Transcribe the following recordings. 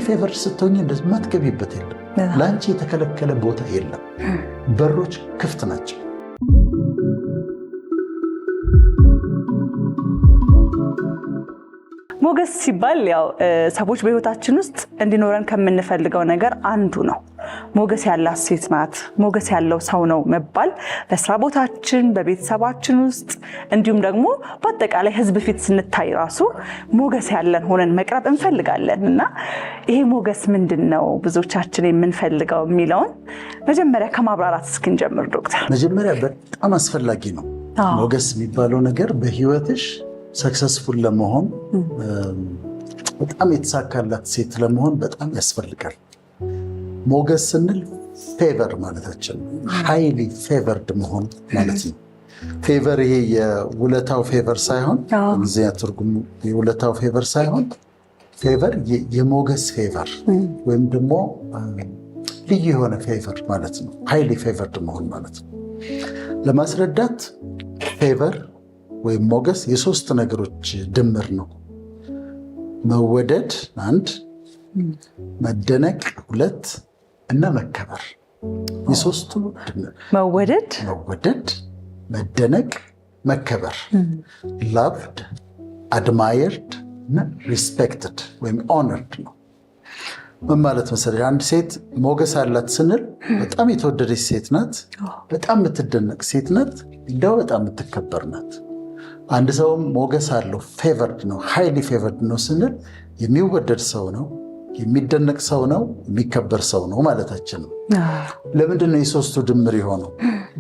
highly favored ስትሆኚ እንደዚህ ማትገቢበት የለም ላንቺ የተከለከለ ቦታ የለም በሮች ክፍት ናቸው ሞገስ ሲባል ያው ሰዎች በህይወታችን ውስጥ እንዲኖረን ከምንፈልገው ነገር አንዱ ነው ሞገስ ያላት ሴት ናት ሞገስ ያለው ሰው ነው መባል በስራ ቦታችን በቤተሰባችን ውስጥ እንዲሁም ደግሞ በአጠቃላይ ህዝብ ፊት ስንታይ ራሱ ሞገስ ያለን ሆነን መቅረብ እንፈልጋለንና ይሄ ሞገስ ምንድነው ብዙዎቻችን የምንፈልገው የሚለውን መጀመሪያ ከማብራራት እስክንጀምር ዶክተር መጀመሪያ በጣም አስፈላጊ ነው ሞገስ የሚባለው ነገር በህይወትሽ ሰክሰስፉል ለመሆን በጣም የተሳካላት ሴት ለመሆን በጣም ያስፈልጋል ሞገስ ስንል ፌቨር ማለታችን highly favored መሆን ማለት ነው ፌቨር ይሄ የውለታው ፌቨር ሳይሆን እንግሊዝኛ ትርጉሙ የውለታው ፌቨር ሳይሆን ፌቨር የሞገስ ፌቨር ወይም ደግሞ ልዩ የሆነ ፌቨር ማለት ነው highly favored መሆን ማለት ነው ለማስረዳት ፌቨር ወይም ሞገስ የሶስት ነገሮች ድምር ነው መወደድ አንድ መደነቅ ሁለት እና መከበር የሶስቱ ድምር መወደድ መደነቅ መከበር loved admired እና respected ወይም honored ነው ማለት መሰለኝ አንድ ሴት ሞገስ አላት ስንል በጣም የተወደደች ሴት ናት በጣም የምትደነቅ ሴት ናት እንደው በጣም የምትከበር ናት አንድ ሰው ሞገስ አለው ፌቨርድ ነው highly favored ነው ስንል የሚወደድ ሰው ነው የሚደነቅ ሰው ነው የሚከበር ሰው ነው ማለታችን ነው ለምንድን ነው የሶስቱ ድምር የሆነው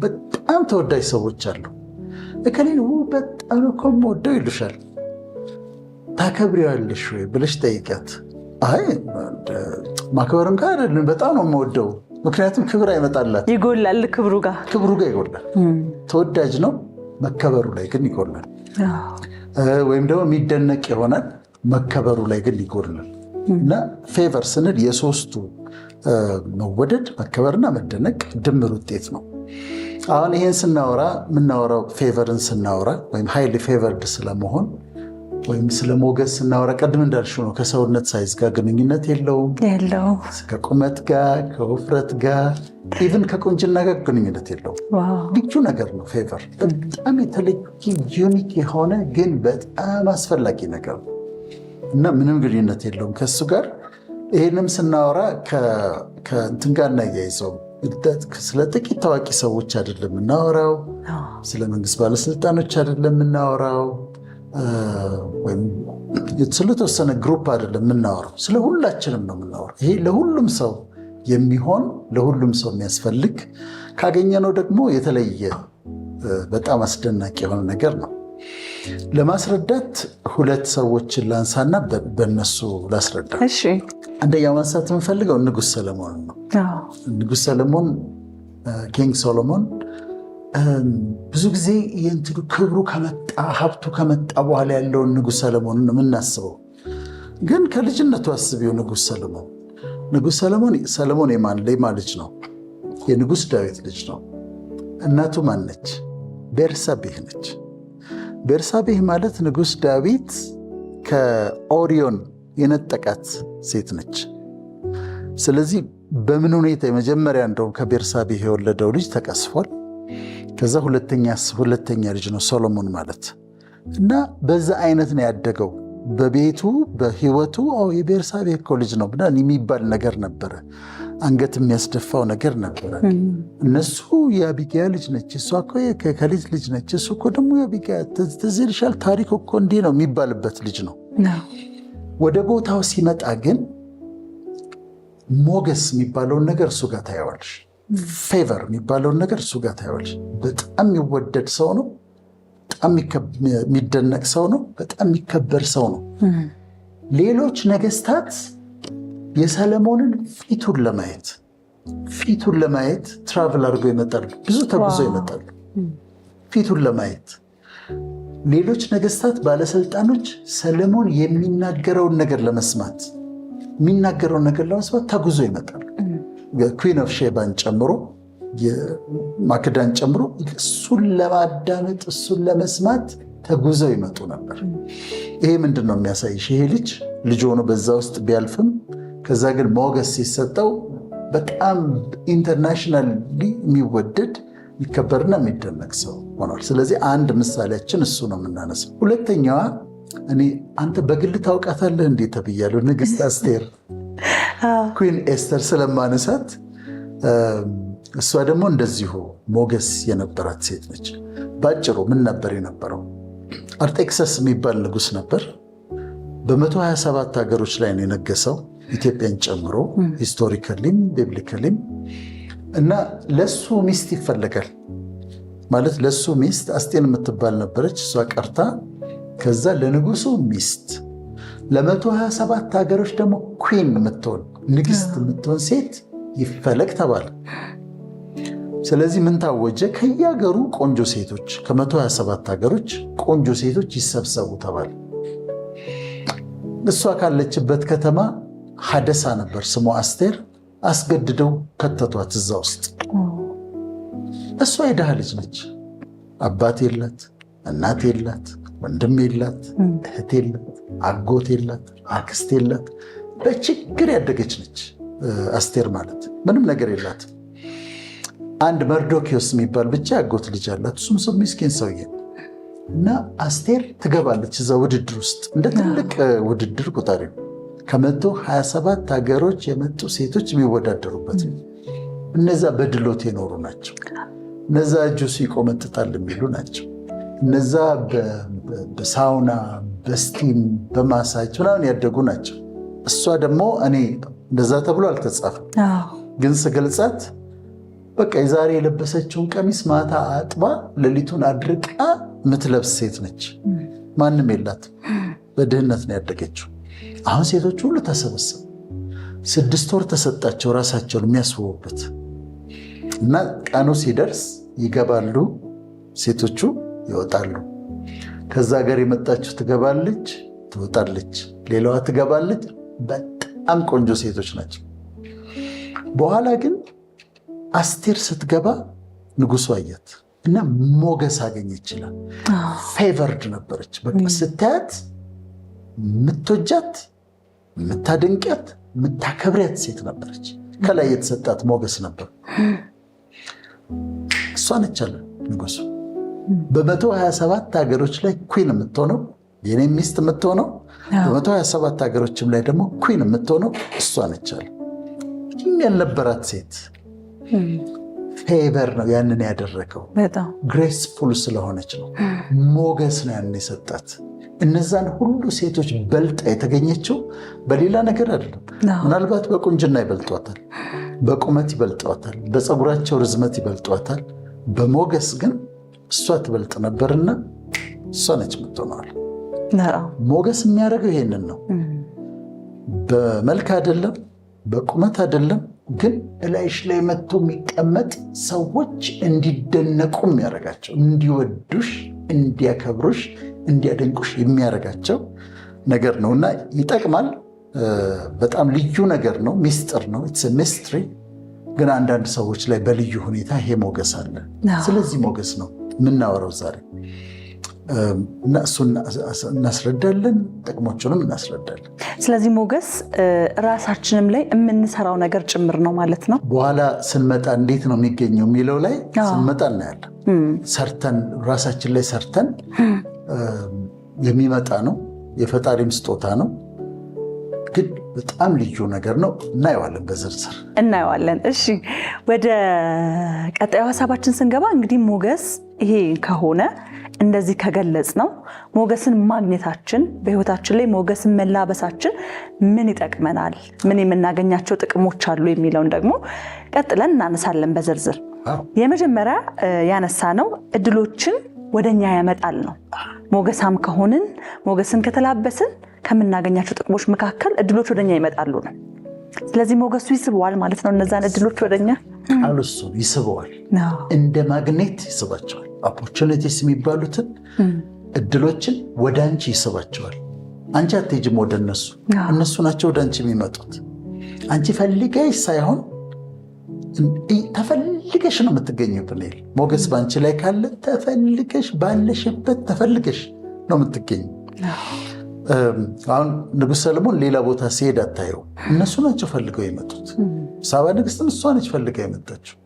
በጣም ተወዳጅ ሰዎች አሉ እከሌው በጣም እኮ ወደው ይሉሻል ታከብሪዋለሽ ወይ ብለሽ ጠይቂያት አይ ማክበርም ጋር አይደለም በጣም ነው የምወደው ምክንያቱም ክብር አይመጣላት ይጎላል ክብሩ ጋር ይጎላል ተወዳጅ ነው መከበሩ ላይ ግን ይጎላል ወይም ደግሞ የሚደነቅ ይሆናል መከበሩ ላይ ግን ይጎላል እና ፌቨር ስንል የሶስቱ መወደድ መከበርና መደነቅ ድምር ውጤት ነው አሁን ይሄን ስናወራ ምናወራው ፌቨርን ስናወራ ወይም highly favored ስለመሆን ወይም ስለ ሞገስ ስናወራ ቀድም እንዳልሽው ነው ከሰውነት ሳይዝ ጋር ግንኙነት የለውም ከቁመት ጋር ከውፍረት ጋር ኢቭን ከቁንጅና ጋር ግንኙነት የለውም ልዩ ነገር ነው ፌቨር በጣም የተለየ ዩኒክ የሆነ ግን በጣም አስፈላጊ ነገር ነው እና ምንም ግንኙነት የለውም ከሱ ጋር ይሄንም ስናወራ ከእንትን ጋር እናያይዘው ስለ ጥቂት ታዋቂ ሰዎች አይደለም የምናወራው ስለ መንግስት ባለስልጣኖች አይደለም የምናወራው ወይም ስለተወሰነ ግሩፕ አይደለም የምናወራው ስለ ሁላችንም ነው የምናወራው ይሄ ለሁሉም ሰው የሚሆን ለሁሉም ሰው የሚያስፈልግ ካገኘነው ደግሞ የተለየ በጣም አስደናቂ የሆነ ነገር ነው ለማስረዳት ሁለት ሰዎችን ላንሳና በእነሱ ላስረዳ እሺ አንደኛው ማንሳት የምፈልገው ንጉስ ሰለሞን ነው ንጉስ ሰለሞን ኪንግ ሶሎሞን ብዙ ሰለሞን ብዙ ጊዜ የእንትዱ ክብሩ ከመጣ ሀብቱ ከመጣ በኋላ ያለውን ንጉስ ሰለሞን ነው የምናስበው ግን ከልጅነቱ አስቢው ንጉስ ሰለሞን የማን ልጅ ነው የንጉስ ዳዊት ልጅ ነው እናቱ ማን ነች ቤርሳቤህ ነች ቤርሳቤህ ማለት ንጉስ ዳዊት ከኦሪዮን የነጠቃት ሴት ነች ስለዚህ በምን ሁኔታ የመጀመሪያ እንደውም ከቤርሳቤህ የወለደው ልጅ ተቀስፏል ከዛ ሁለተኛ ልጅ ነው ሶሎሞን ማለት እና በዛ አይነት ነው ያደገው በቤቱ በህይወቱ የቤርሳቤህ እኮ ልጅ ነው ብለን የሚባል ነገር ነበረ አንገት የሚያስደፋው ነገር ነበረ እነሱ የአቢግያ ልጅ ነች እሷ እኮ የከሊት ልጅ ነች እሱ እኮ ደግሞ የአቢግያ ተዝልሻል ታሪክ እኮ እንዲህ ነው የሚባልበት ልጅ ነው ወደ ቦታው ሲመጣ ግን ሞገስ የሚባለውን ነገር እሱ ጋር ታያዋለሽ ፌቨር የሚባለውን ነገር እሱ ጋር ታያዋለሽ በጣም የሚወደድ ሰው ነው በጣም የሚደነቅ ሰው ነው በጣም የሚከበር ሰው ነው ሌሎች ነገስታት የሰለሞንን ፊቱን ለማየት ትራቨል አድርገው ይመጣሉ ብዙ ተጉዘው ይመጣሉ ፊቱን ለማየት ሌሎች ነገስታት ባለስልጣኖች ሰለሞን የሚናገረውን ነገር ለመስማት ተጉዞ ይመጣሉ ኩዊን ኦፍ ሼባን ጨምሮ ማክዳን ጨምሮ እሱን ለማዳመጥ እሱን ለመስማት ተጉዘው ይመጡ ነበር ይሄ ምንድነው የሚያሳይሽ ይሄ ልጅ ሆኖ በዛ ውስጥ ቢያልፍም ከዛ ግን ሞገስ ሲሰጠው በጣም ኢንተርናሽናል የሚወደድ የሚከበርና የሚደነቅ ሰው ሆኗል። ስለዚህ አንድ ምሳሌያችን እሱ ነው የምናነሳው። ሁለተኛዋ እኔ አንተ በግል ታውቃታለህ እንዴ ተብያለሁ። ንግስት አስቴር ኩዊን ኤስተር ስለማነሳት እሷ ደግሞ እንደዚሁ ሞገስ የነበራት ሴት ነች። ባጭሩ ምን ነበር የነበረው? አርጤክሰስ የሚባል ንጉስ ነበር። በ127 ሀገሮች ላይ ነው የነገሰው ኢትዮጵያን ጨምሮ ሂስቶሪካሊም ቢብሊካሊም። እና ለሱ ሚስት ይፈለጋል ማለት ለሱ ሚስት አስቴን የምትባል ነበረች። እሷ ቀርታ ከዛ ለንጉሱ ሚስት ለ127 ሀገሮች ደግሞ ኩዊን የምትሆን ንግስት የምትሆን ሴት ይፈለግ ተባለ። ስለዚህ ምን ታወጀ? ከየሀገሩ ቆንጆ ሴቶች ከ127 ሀገሮች ቆንጆ ሴቶች ይሰብሰቡ ተባለ። እሷ ካለችበት ከተማ ሀደሳ ነበር ስሟ አስቴር። አስገድደው ከተቷት እዛ ውስጥ። እሷ የድሃ ልጅ ነች። አባት የላት፣ እናት የላት፣ ወንድም የላት፣ እህት የላት፣ አጎት የላት፣ አክስት የላት። በችግር ያደገች ነች አስቴር ማለት ምንም ነገር የላት። አንድ መርዶኪዎስ የሚባል ብቻ ያጎት ልጅ አላት። እሱም ሰው ምስኪን ሰውዬ እና አስቴር ትገባለች እዛ ውድድር ውስጥ እንደ ትልቅ ውድድር ቁጠሪ ከ127 ሀገሮች የመጡ ሴቶች የሚወዳደሩበት ነው። እነዛ በድሎት የኖሩ ናቸው። እነዛ ጁስ ይቆመጥጣል የሚሉ ናቸው። እነዛ በሳውና በስቲም በማሳጅ ምናምን ያደጉ ናቸው። እሷ ደግሞ እኔ እንደዛ ተብሎ አልተጻፈም፣ ግን ስገልጻት በቃ የዛሬ የለበሰችውን ቀሚስ ማታ አጥባ ሌሊቱን አድርቃ የምትለብስ ሴት ነች። ማንም የላት። በድህነት ነው ያደገችው። አሁን ሴቶች ሁሉ ተሰበሰቡ። 6 ወር ተሰጣቸው ራሳቸውን የሚያስውቡበት እና ቀኑ ሲደርስ ይገባሉ፣ ሴቶቹ ይወጣሉ። ከዛ ሀገር የመጣችው ትገባለች፣ ትወጣለች፣ ሌላዋ ትገባለች። በጣም ቆንጆ ሴቶች ናቸው። በኋላ ግን አስቴር ስትገባ ንጉሱ አያት እና ሞገስ አገኘ ይችላል። ፌቨርድ ነበረች። በቃ ስታያት የምትወጃት፣ የምታደንቂያት፣ የምታከብሪያት ሴት ነበረች። ከላይ የተሰጣት ሞገስ ነበር። እሷ ነች አለ ንጉሱ። በ127 ሀገሮች ላይ ኩዊን የምትሆነው የኔ ሚስት የምትሆነው በ127 ሀገሮችም ላይ ደግሞ ኩዊን የምትሆነው እሷ ነች አለ። ያልነበራት ሴት ፌቨር ነው ያንን ያደረገው። ግሬስፉል ስለሆነች ነው። ሞገስ ነው ያንን የሰጣት። እነዛን ሁሉ ሴቶች በልጣ የተገኘችው በሌላ ነገር አይደለም። ምናልባት በቁንጅና ይበልጧታል፣ በቁመት ይበልጧታል፣ በፀጉራቸው ርዝመት ይበልጧታል። በሞገስ ግን እሷ ትበልጥ ነበርና እሷ ነች የምትሆነዋል። ሞገስ የሚያደርገው ይሄንን ነው። በመልክ አይደለም፣ በቁመት አይደለም፣ ግን እላይሽ ላይ መጥቶ የሚቀመጥ ሰዎች እንዲደነቁ የሚያደርጋቸው፣ እንዲወዱሽ፣ እንዲያከብሩሽ፣ እንዲያደንቁሽ የሚያደርጋቸው ነገር ነው እና ይጠቅማል። በጣም ልዩ ነገር ነው። ሚስጥር ነው። ኢትስ ሚስትሪ። ግን አንዳንድ ሰዎች ላይ በልዩ ሁኔታ ይሄ ሞገስ አለ። ስለዚህ ሞገስ ነው የምናወራው ዛሬ እና እሱን እናስረዳለን፣ ጥቅሞቹንም እናስረዳለን። ስለዚህ ሞገስ ራሳችንም ላይ የምንሰራው ነገር ጭምር ነው ማለት ነው። በኋላ ስንመጣ እንዴት ነው የሚገኘው የሚለው ላይ ስንመጣ እናያለን። ሰርተን ራሳችን ላይ ሰርተን የሚመጣ ነው። የፈጣሪም ስጦታ ነው። ግን በጣም ልዩ ነገር ነው። እናየዋለን፣ በዝርዝር እናየዋለን። እሺ፣ ወደ ቀጣዩ ሀሳባችን ስንገባ እንግዲህ ሞገስ ይሄ ከሆነ እንደዚህ ከገለጽ ነው ሞገስን ማግኘታችን በህይወታችን ላይ ሞገስን መላበሳችን ምን ይጠቅመናል፣ ምን የምናገኛቸው ጥቅሞች አሉ የሚለውን ደግሞ ቀጥለን እናነሳለን በዝርዝር። የመጀመሪያ ያነሳ ነው እድሎችን ወደኛ ያመጣል ነው። ሞገሳም ከሆንን ሞገስን ከተላበስን ከምናገኛቸው ጥቅሞች መካከል እድሎች ወደኛ ይመጣሉ ነው። ስለዚህ ሞገሱ ይስበዋል ማለት ነው። እነዛን እድሎች ወደኛ ቃሉ እሱ ይስበዋል፣ እንደ ማግኔት ይስባቸዋል። ኦፖርቹኒቲስ የሚባሉትን እድሎችን ወደ አንቺ ይስባቸዋል። አንቺ አትሄጂም ወደ እነሱ፣ እነሱ ናቸው ወደ አንቺ የሚመጡት። አንቺ ፈልገሽ ሳይሆን ተፈልገሽ ነው የምትገኘው። ሞገስ በአንቺ ላይ ካለ ተፈልገሽ፣ ባለሽበት ተፈልገሽ ነው የምትገኘው። አሁን ንጉሥ ሰለሞን ሌላ ቦታ ሲሄድ አታየው። እነሱ ናቸው ፈልገው የመጡት። ሳባ ንግሥትም እሷ ነች ፈልጋ የመጣችው።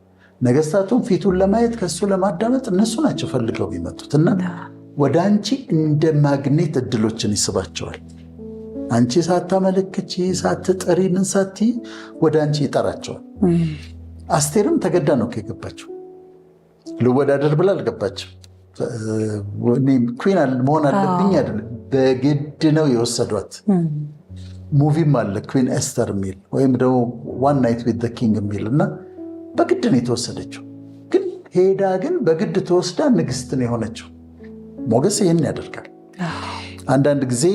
ነገስታቱም ፊቱን ለማየት ከሱ ለማዳመጥ እነሱ ናቸው ፈልገው የመጡት እና ወደ አንቺ እንደ ማግኔት እድሎችን ይስባቸዋል። አንቺ ሳታመለክቺ ሳትጠሪ ምን ሳትይ ወደ አንቺ ይጠራቸዋል። አስቴርም ተገዳ ነው የገባችው። ልወዳደር ብላ አልገባችም። ኩዊን መሆን አለብኝ አይደለም፣ በግድ ነው የወሰዷት። ሙቪም አለ ኩዊን ኤስተር የሚል ወይም ደግሞ ዋን ናይት ዊዝ ዘ ኪንግ የሚል እና በግድ ነው የተወሰደችው። ግን ሄዳ ግን በግድ ተወስዳ ንግስት ነው የሆነችው። ሞገስ ይህን ያደርጋል። አንዳንድ ጊዜ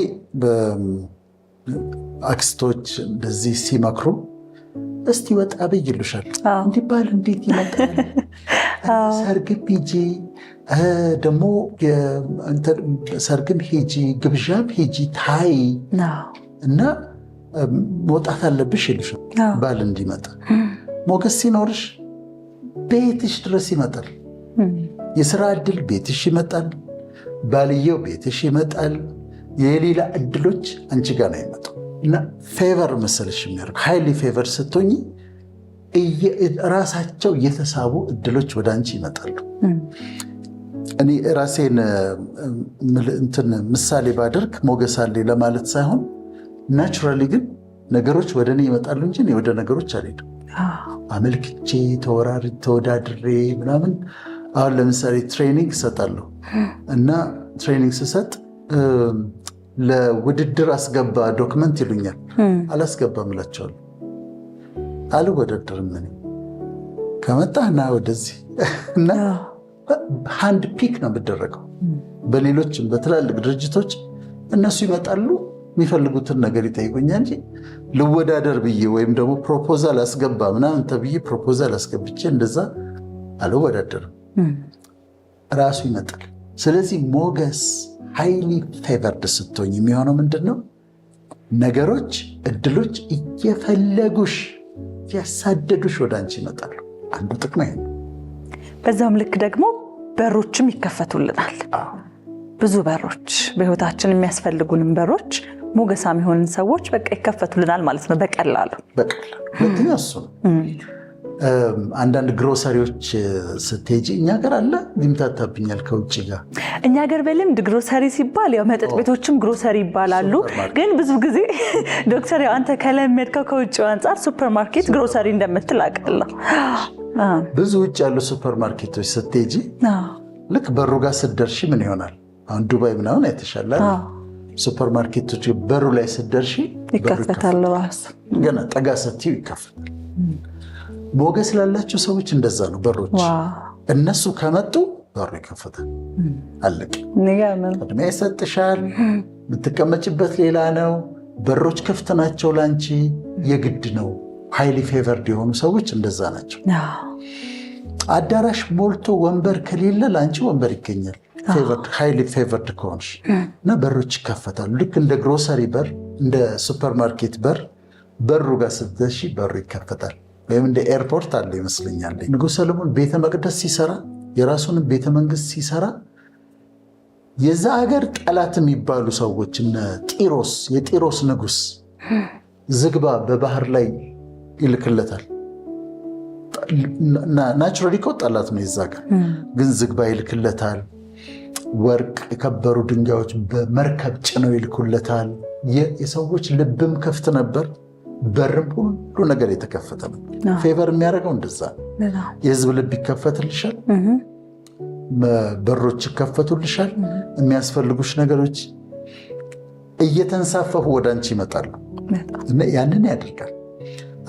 አክስቶች እንደዚህ ሲመክሩ እስቲ ወጣ በይ ይሉሻል። እንዲባል እንዴት ይመጣል? ሰርግም ሂጂ ደግሞ ሰርግም ሂጂ ግብዣም ሂጂ ታይ እና መውጣት አለብሽ ይሉሻል ባል እንዲመጣ። ሞገስ ሲኖርሽ ቤትሽ ድረስ ይመጣል። የስራ እድል ቤትሽ ይመጣል። ባልየው ቤትሽ ይመጣል። የሌላ እድሎች አንቺ ጋር ነው ይመጣ እና ፌቨር መሰለሽ የሚያደርግ ሃይሊ ፌቨር ስትሆኝ ራሳቸው የተሳቡ እድሎች ወደ አንቺ ይመጣሉ። እኔ ራሴን ምሳሌ ባደርግ ሞገስ አለኝ ለማለት ሳይሆን ናቹራሊ ግን ነገሮች ወደ እኔ ይመጣሉ እንጂ እኔ ወደ ነገሮች አልሄድም። አመልክቼ ተወዳድሬ ምናምን። አሁን ለምሳሌ ትሬኒንግ እሰጣለሁ እና ትሬኒንግ ስሰጥ ለውድድር አስገባ ዶክመንት ይሉኛል። አላስገባም እላቸዋለሁ። አልወዳደርም እኔ ከመጣና ወደዚህ እና ሃንድ ፒክ ነው የምደረገው። በሌሎችም በትላልቅ ድርጅቶች እነሱ ይመጣሉ፣ የሚፈልጉትን ነገር ይጠይቁኛል እንጂ ልወዳደር ብዬ ወይም ደግሞ ፕሮፖዛል አስገባ ምናምን ተብዬ ፕሮፖዛል አስገብቼ እንደዛ አልወዳደርም። ራሱ ይመጣል። ስለዚህ ሞገስ ሃይሊ ፌቨርድ ስትሆኝ የሚሆነው ምንድን ነው? ነገሮች፣ እድሎች እየፈለጉሽ ያሳደዱሽ ወደ አንቺ ይመጣሉ። አንዱ ጥቅም ይሄ ነው። በዛም ልክ ደግሞ በሮችም ይከፈቱልናል። ብዙ በሮች በህይወታችን የሚያስፈልጉንም በሮች ሞገሳም የሆንን ሰዎች በቃ ይከፈቱልናል ማለት ነው በቀላሉ። ሁለተኛ እሱ ነው። አንዳንድ ግሮሰሪዎች ስትሄጂ እኛ ሀገር አለ ይምታታብኛል ከውጭ ጋር። እኛ ሀገር በልምድ ግሮሰሪ ሲባል ያው መጠጥ ቤቶችም ግሮሰሪ ይባላሉ። ግን ብዙ ጊዜ ዶክተር ያው አንተ ከለመድከው ከውጭው አንጻር ሱፐርማርኬት ግሮሰሪ እንደምትል አውቃለሁ። ብዙ ውጭ ያሉ ሱፐርማርኬቶች ስትሄጂ ልክ በሩ ጋር ስትደርሺ ምን ይሆናል? አሁን ዱባይ ምናምን አይተሻል። ሱፐርማርኬቶች በሩ ላይ ስትደርሺ ይከፈታል። ራስ ገና ጠጋ ስትይው ይከፈታል። ሞገስ ላላቸው ሰዎች እንደዛ ነው በሮች። እነሱ ከመጡ በሩ ይከፈታል። አለቅ ቅድሚያ ይሰጥሻል። የምትቀመጭበት ሌላ ነው። በሮች ክፍት ናቸው ላንቺ። የግድ ነው። ሃይሊ ፌቨርድ የሆኑ ሰዎች እንደዛ ናቸው። አዳራሽ ሞልቶ ወንበር ከሌለ ላንቺ ወንበር ይገኛል። ሃይሊ ፌቨርድ ከሆንሽ እና በሮች ይከፈታሉ። ልክ እንደ ግሮሰሪ በር፣ እንደ ሱፐርማርኬት በር በሩ ጋር ስትደርሺ በሩ ይከፈታል። ወይም እንደ ኤርፖርት አለ ይመስለኛል። ንጉሥ ሰለሞን ቤተ መቅደስ ሲሰራ፣ የራሱንም ቤተ መንግስት ሲሰራ የዛ ሀገር ጠላት የሚባሉ ሰዎች እነ ጢሮስ፣ የጢሮስ ንጉሥ ዝግባ በባህር ላይ ይልክለታል። ናቹራሊ እኮ ጠላት ነው የዛ ጋር፣ ግን ዝግባ ይልክለታል። ወርቅ፣ የከበሩ ድንጋዮች በመርከብ ጭነው ይልኩለታል። የሰዎች ልብም ከፍት ነበር። በርም ሁሉ ነገር የተከፈተ ነው። ፌቨር የሚያደርገው እንደዛ ነው። የህዝብ ልብ ይከፈትልሻል፣ በሮች ይከፈቱልሻል። የሚያስፈልጉሽ ነገሮች እየተንሳፈፉ ወደ አንቺ ይመጣሉ። ያንን ያደርጋል።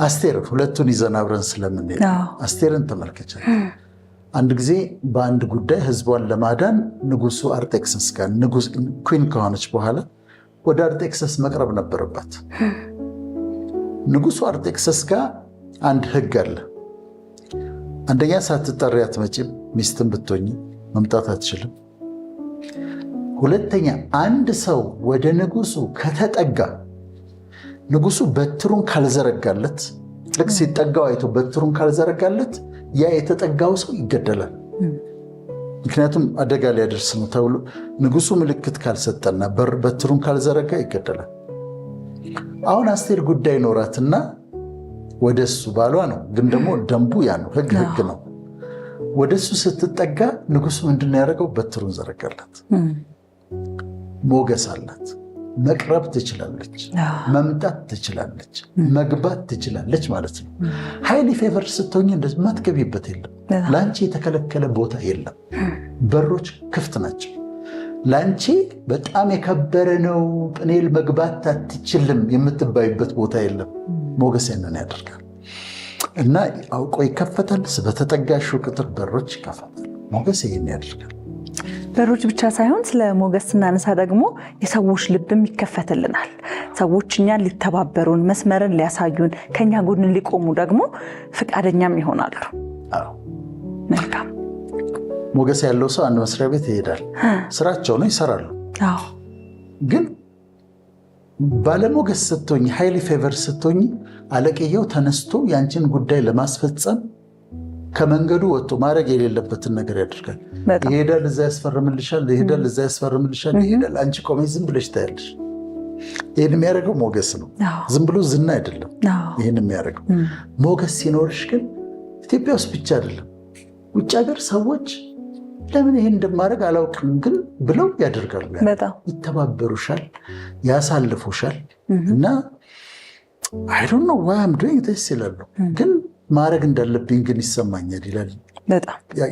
አስቴር ሁለቱን ይዘን አብረን ስለምንሄድ አስቴርን ተመልከቻል። አንድ ጊዜ በአንድ ጉዳይ ህዝቧን ለማዳን ንጉሱ አርጤክስስ ጋር ኩዊን ከሆነች በኋላ ወደ አርጤክስስ መቅረብ ነበረባት። ንጉሱ አርጤክስስ ጋር አንድ ህግ አለ። አንደኛ ሳትጠሪ አትመጪም፣ ሚስትን ብትሆኚ መምጣት አትችልም። ሁለተኛ አንድ ሰው ወደ ንጉሱ ከተጠጋ ንጉሱ በትሩን ካልዘረጋለት፣ ልክ ሲጠጋው አይቶ በትሩን ካልዘረጋለት ያ የተጠጋው ሰው ይገደላል። ምክንያቱም አደጋ ሊያደርስ ነው ተብሎ ንጉሱ ምልክት ካልሰጠና በትሩን ካልዘረጋ ይገደላል። አሁን አስቴር ጉዳይ ኖራትና ወደሱ ባሏ ነው፣ ግን ደግሞ ደንቡ ያ ነው፣ ህግ ነው። ወደሱ ስትጠጋ ንጉሱ ምንድን ያደረገው? በትሩን ዘረጋላት። ሞገስ አላት። መቅረብ ትችላለች፣ መምጣት ትችላለች፣ መግባት ትችላለች ማለት ነው። ሃይሊ ፌቨር ስትሆኝ እንደዚህ ማትገቢበት የለም። ለአንቺ የተከለከለ ቦታ የለም። በሮች ክፍት ናቸው። ለአንቺ በጣም የከበረ ነው፣ ጵኔል መግባት አትችልም የምትባይበት ቦታ የለም። ሞገስ ያንን ያደርጋል እና አውቆ ይከፈታል። በተጠጋሽው ቁጥር በሮች ይከፈታል። ሞገስ ይህን ያደርጋል። በሮች ብቻ ሳይሆን ስለ ሞገስ ስናነሳ ደግሞ የሰዎች ልብም ይከፈትልናል። ሰዎች እኛን ሊተባበሩን፣ መስመርን ሊያሳዩን፣ ከኛ ጎን ሊቆሙ ደግሞ ፈቃደኛም ይሆናሉ። መልካም ሞገስ ያለው ሰው አንድ መስሪያ ቤት ይሄዳል፣ ስራቸው ነው፣ ይሰራሉ። ግን ባለሞገስ ስትሆኝ፣ ሃይሊ ፌቨር ስትሆኝ አለቅየው ተነስቶ ያንቺን ጉዳይ ለማስፈጸም ከመንገዱ ወጥቶ ማድረግ የሌለበትን ነገር ያደርጋል። ይሄዳል፣ እዛ ያስፈርምልሻል፣ ይሄዳል፣ እዛ ያስፈርምልሻል፣ ይሄዳል። አንቺ ቆመሽ ዝም ብለሽ ታያለሽ። ይህን የሚያደርገው ሞገስ ነው፣ ዝም ብሎ ዝና አይደለም። ይህን የሚያደርገው ሞገስ ሲኖርሽ ግን ኢትዮጵያ ውስጥ ብቻ አይደለም፣ ውጭ ሀገር ሰዎች ለምን ይሄን እንደማድረግ አላውቅም ግን ብለው ያደርጋሉ። ይተባበሩሻል፣ ያሳልፉሻል እና I don't know why I'm doing this ይላሉ። ግን ማድረግ እንዳለብኝ ግን ይሰማኛል ይላል።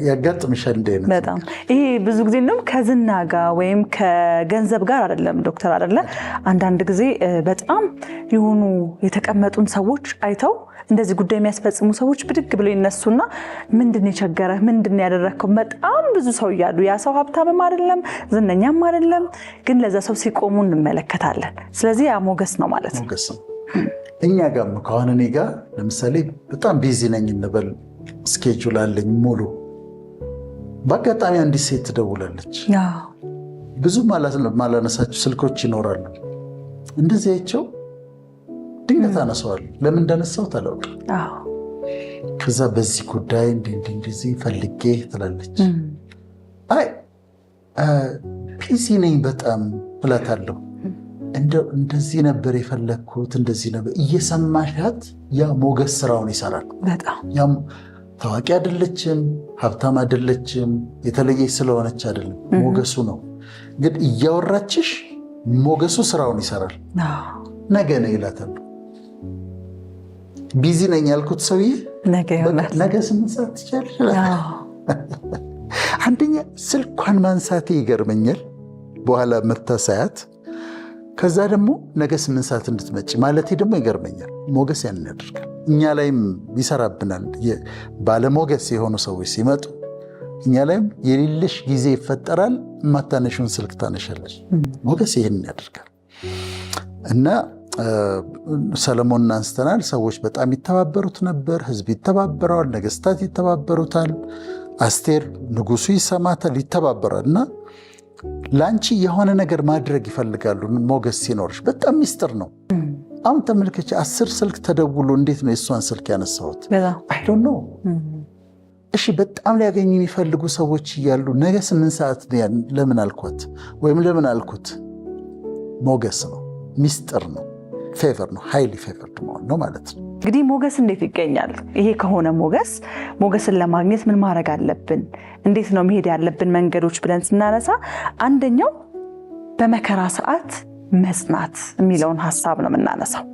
ያጋጥምሻል እንደ አይነት በጣም ይሄ ብዙ ጊዜ እንደውም ከዝና ጋር ወይም ከገንዘብ ጋር አይደለም ዶክተር አይደለ። አንዳንድ ጊዜ በጣም የሆኑ የተቀመጡን ሰዎች አይተው እንደዚህ ጉዳይ የሚያስፈጽሙ ሰዎች ብድግ ብለው ይነሱና ምንድን የቸገረህ ምንድን ያደረከው? በጣም ብዙ ሰው እያሉ ያ ሰው ሀብታምም አይደለም ዝነኛም አይደለም፣ ግን ለዛ ሰው ሲቆሙ እንመለከታለን። ስለዚህ ያ ሞገስ ነው ማለት ነው። ሞገስ ነው። እኛ ጋርም ከሆነ እኔ ጋር ለምሳሌ በጣም ቢዚ ነኝ እንበል፣ ስኬጁል አለኝ ሙሉ። በአጋጣሚ አንዲት ሴት ትደውላለች። ብዙ ማላነሳቸው ስልኮች ይኖራሉ። እንደዚያቸው ድንገት አነሳዋል። ለምን እንዳነሳሁት አላውቅም። ከዛ በዚህ ጉዳይ እንደዚህ ፈልጌ ትላለች። አይ ቢዚ ነኝ በጣም እላታለሁ። እንደዚህ ነበር የፈለግኩት፣ እንደዚህ ነበር። እየሰማሻት ያ ሞገስ ስራውን ይሰራል። ያም ታዋቂ አይደለችም፣ ሀብታም አይደለችም፣ የተለየች ስለሆነች አይደለም፣ ሞገሱ ነው። ግን እያወራችሽ ሞገሱ ስራውን ይሰራል። ነገ ነው ይላታል። ቢዚ ነኝ ያልኩት ሰውዬ ነገ 8 ሰዓት ትችላለሽ። አንደኛ ስልኳን ማንሳቴ ይገርመኛል። በኋላ መታሳያት ከዛ ደግሞ ነገ 8 ሰዓት እንድትመጪ ማለቴ ደግሞ ይገርመኛል። ሞገስ ያንን ያደርጋል። እኛ ላይም ይሰራብናል። ባለሞገስ የሆኑ ሰዎች ሲመጡ እኛ ላይም የሌለሽ ጊዜ ይፈጠራል። የማታነሽውን ስልክ ታነሻለች። ሞገስ ይህንን ያደርጋል እና ሰለሞንን አንስተናል። ሰዎች በጣም ይተባበሩት ነበር። ህዝብ ይተባበረዋል፣ ነገስታት ይተባበሩታል። አስቴር ንጉሱ ይሰማታል፣ ይተባበራል እና ለአንቺ የሆነ ነገር ማድረግ ይፈልጋሉ። ሞገስ ሲኖርሽ በጣም ሚስጥር ነው። አሁን ተመልከች፣ 10 ስልክ ተደውሎ እንዴት ነው የእሷን ስልክ ያነሳሁት? አይ ዶንት ኖ። እሺ በጣም ሊያገኙ የሚፈልጉ ሰዎች እያሉ ነገ 8 ሰዓት ለምን አልኳት ወይም ለምን አልኩት? ሞገስ ነው፣ ሚስጥር ነው፣ ፌቨር ነው። ሃይሊ ፌቨርድ መሆን ነው ማለት ነው። እንግዲህ ሞገስ እንዴት ይገኛል? ይሄ ከሆነ ሞገስን ለማግኘት ምን ማድረግ አለብን? እንዴት ነው መሄድ ያለብን መንገዶች ብለን ስናነሳ አንደኛው በመከራ ሰዓት መጽናት የሚለውን ሐሳብ ነው የምናነሳው።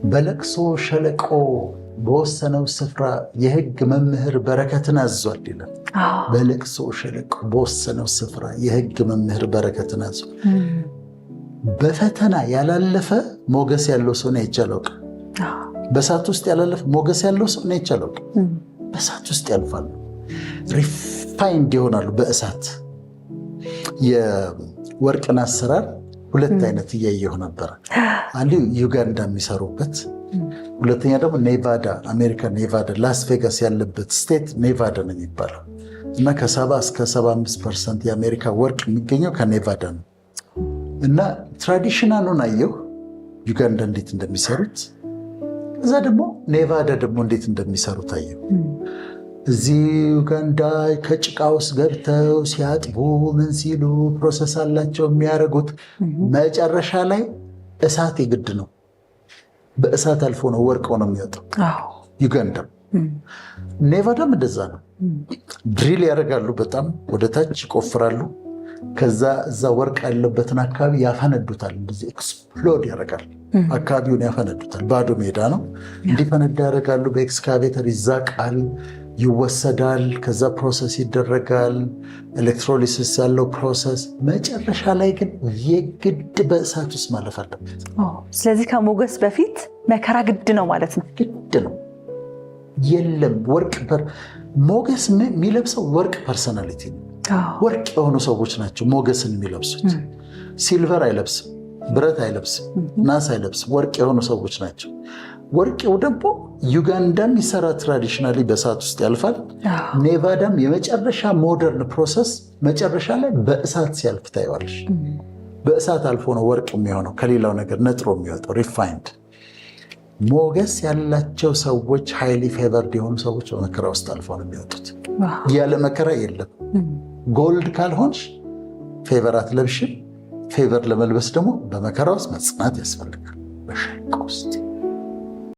በለቅሶ ሸለቆ በወሰነው ስፍራ የሕግ መምህር በረከትን አዟል ይላል። በለቅሶ ሸለቆ በወሰነው ስፍራ የሕግ መምህር በረከትን አዟል። በፈተና ያላለፈ ሞገስ ያለው ሰው ነው ይቻላል። በእሳት ውስጥ ያላለፈ ሞገስ ያለው ሰው ነው ይቻላል። በእሳት ውስጥ ያልፋሉ፣ ሪፋይንድ ይሆናሉ በእሳት። የወርቅን አሰራር 2 አይነት እያየሁ ነበር። አንዱ ዩጋንዳ የሚሰሩበት፣ ሁለተኛ ደግሞ ኔቫዳ፣ አሜሪካ ኔቫዳ፣ ላስ ቬጋስ ያለበት ስቴት ኔቫዳ ነው የሚባለው እና ከ70 እስከ 75% የአሜሪካ ወርቅ የሚገኘው ከኔቫዳ ነው። እና ትራዲሽናሉን አየሁ ዩጋንዳ እንዴት እንደሚሰሩት፣ እዛ ደግሞ ኔቫዳ ደግሞ እንዴት እንደሚሰሩት አየሁ። እዚህ ዩጋንዳ ከጭቃ ውስጥ ገብተው ሲያጥቡ ምን ሲሉ ፕሮሰስ አላቸው የሚያደርጉት። መጨረሻ ላይ እሳት የግድ ነው። በእሳት አልፎ ነው ወርቀው ነው የሚወጣው። ዩጋንዳ፣ ኔቫዳም እንደዛ ነው። ድሪል ያደርጋሉ፣ በጣም ወደታች ይቆፍራሉ። ከዛ እዛ ወርቅ ያለበትን አካባቢ ያፈነዱታል። እንደዚህ ኤክስፕሎድ ያደርጋል፣ አካባቢውን ያፈነዱታል። ባዶ ሜዳ ነው፣ እንዲፈነዳ ያደርጋሉ። በኤክስካቬተር ይዛቃል፣ ይወሰዳል። ከዛ ፕሮሰስ ይደረጋል፣ ኤሌክትሮሊሲስ ያለው ፕሮሰስ። መጨረሻ ላይ ግን የግድ በእሳት ውስጥ ማለፍ አለበት። ስለዚህ ከሞገስ በፊት መከራ ግድ ነው ማለት ነው። ግድ ነው። የለም ወርቅ ሞገስ የሚለብሰው ወርቅ ፐርሰናሊቲ ነው። ወርቅ የሆኑ ሰዎች ናቸው ሞገስን የሚለብሱት። ሲልቨር አይለብስም፣ ብረት አይለብስም፣ ናስ አይለብስም። ወርቅ የሆኑ ሰዎች ናቸው። ወርቄው ደግሞ ዩጋንዳም ይሰራ ትራዲሽናሊ በእሳት ውስጥ ያልፋል። ኔቫዳም የመጨረሻ ሞደርን ፕሮሰስ መጨረሻ ላይ በእሳት ሲያልፍ ታየዋለሽ። በእሳት አልፎ ነው ወርቅ የሚሆነው ከሌላው ነገር ነጥሮ የሚወጣው ሪፋይንድ። ሞገስ ያላቸው ሰዎች ሃይሊ ፌቨርድ የሆኑ ሰዎች በመከራ ውስጥ አልፎ ነው የሚወጡት። ያለ መከራ የለም። ጎልድ ካልሆንሽ ፌቨር አትለብሽም። ፌቨር ለመልበስ ደግሞ በመከራ ውስጥ መጽናት ያስፈልጋል። በሸለቆ ውስጥ